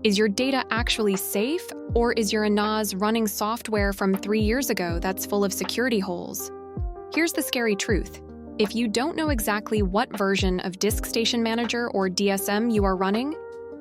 Is your data actually safe, or is your NAS running software from 3 years ago that's full of security holes? Here's the scary truth. If you don't know exactly what version of Disk Station Manager or DSM you are running,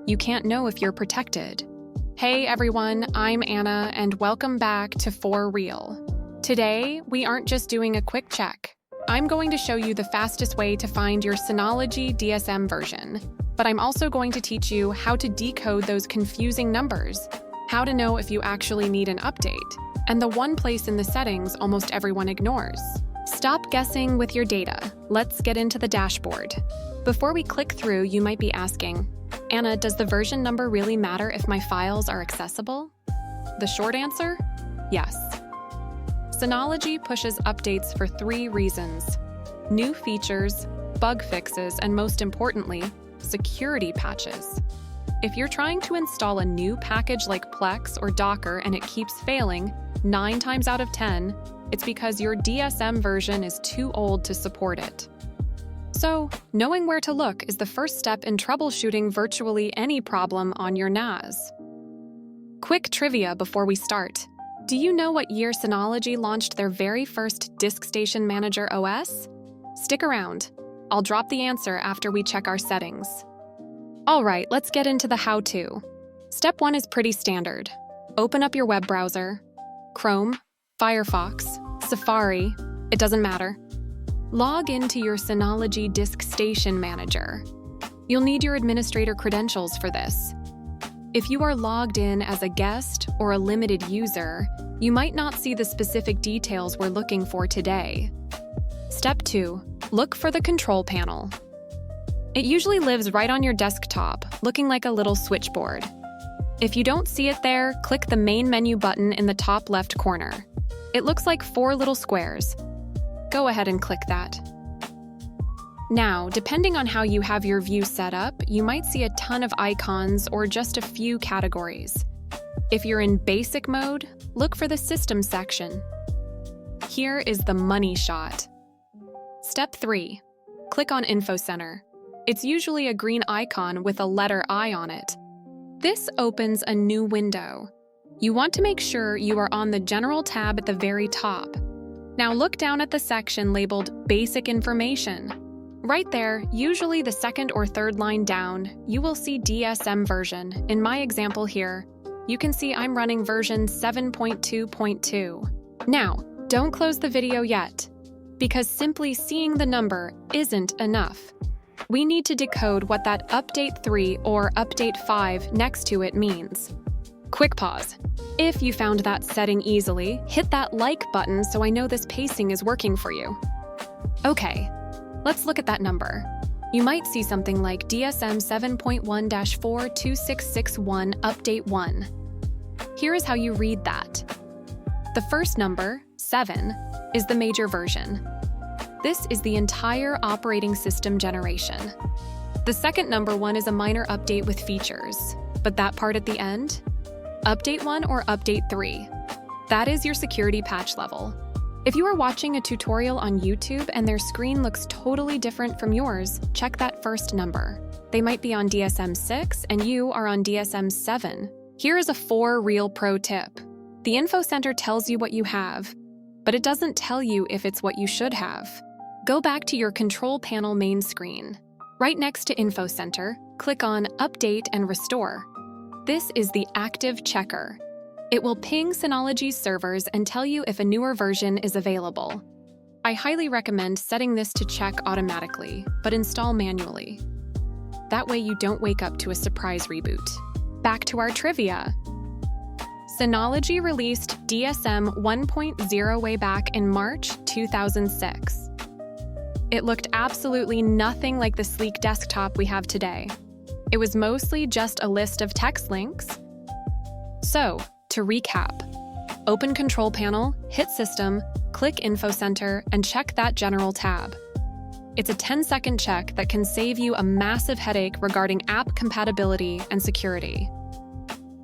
you can't know if you're protected. Hey everyone, I'm Anna, and welcome back to For Real. Today, we aren't just doing a quick check. I'm going to show you the fastest way to find your Synology DSM version, but I'm also going to teach you how to decode those confusing numbers, how to know if you actually need an update, and the one place in the settings almost everyone ignores. Stop guessing with your data. Let's get into the dashboard. Before we click through, you might be asking, Anna, does the version number really matter if my files are accessible? The short answer? Yes. Synology pushes updates for 3 reasons: new features, bug fixes, and most importantly, security patches. If you're trying to install a new package like Plex or Docker and it keeps failing 9 times out of 10, it's because your DSM version is too old to support it. So, knowing where to look is the first step in troubleshooting virtually any problem on your NAS. Quick trivia before we start. Do you know what year Synology launched their very first Disk Station Manager OS? Stick around. I'll drop the answer after we check our settings. All right, let's get into the how-to. Step 1 is pretty standard. Open up your web browser. Chrome, Firefox, Safari, it doesn't matter. Log into your Synology Disk Station Manager. You'll need your administrator credentials for this. If you are logged in as a guest or a limited user, you might not see the specific details we're looking for today. Step 2. Look for the control panel. It usually lives right on your desktop, looking like a little switchboard. If you don't see it there, click the main menu button in the top left corner. It looks like 4 little squares. Go ahead and click that. Now, depending on how you have your view set up, you might see a ton of icons or just a few categories. If you're in basic mode, look for the System section. Here is the money shot. Step 3. Click on Info Center. It's usually a green icon with a letter I on it. This opens a new window. You want to make sure you are on the General tab at the very top. Now look down at the section labeled Basic Information. Right there, usually the second or third line down, you will see DSM version. In my example here, you can see I'm running version 7.2.2. Now, don't close the video yet, because simply seeing the number isn't enough. We need to decode what that Update 3 or Update 5 next to it means. Quick pause. If you found that setting easily, hit that like button so I know this pacing is working for you. Okay, let's look at that number. You might see something like DSM 7.1-42661 Update 1. Here is how you read that. The first number, 7, is the major version. This is the entire operating system generation. The second number 1 is a minor update with features, but that part at the end? Update 1 or Update 3. That is your security patch level. If you are watching a tutorial on YouTube and their screen looks totally different from yours, check that first number. They might be on DSM 6 and you are on DSM 7. Here is a 4 real pro tip. The Info Center tells you what you have, but it doesn't tell you if it's what you should have. Go back to your control panel main screen. Right next to Info Center, click on Update and Restore. This is the active checker. It will ping Synology's servers and tell you if a newer version is available. I highly recommend setting this to check automatically, but install manually. That way you don't wake up to a surprise reboot. Back to our trivia. Synology released DSM 1.0 way back in March 2006. It looked absolutely nothing like the sleek desktop we have today. It was mostly just a list of text links. So, to recap, open Control Panel, hit System, click Info Center, and check that General tab. It's a 10-second check that can save you a massive headache regarding app compatibility and security.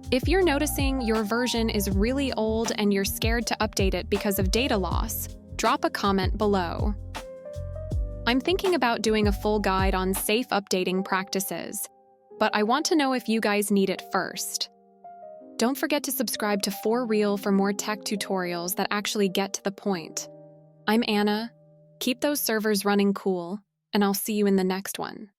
If you're noticing your version is really old and you're scared to update it because of data loss, drop a comment below. I'm thinking about doing a full guide on safe updating practices. but I want to know if you guys need it first. Don't forget to subscribe to For Real for more tech tutorials that actually get to the point. I'm Anna. Keep those servers running cool, and I'll see you in the next one.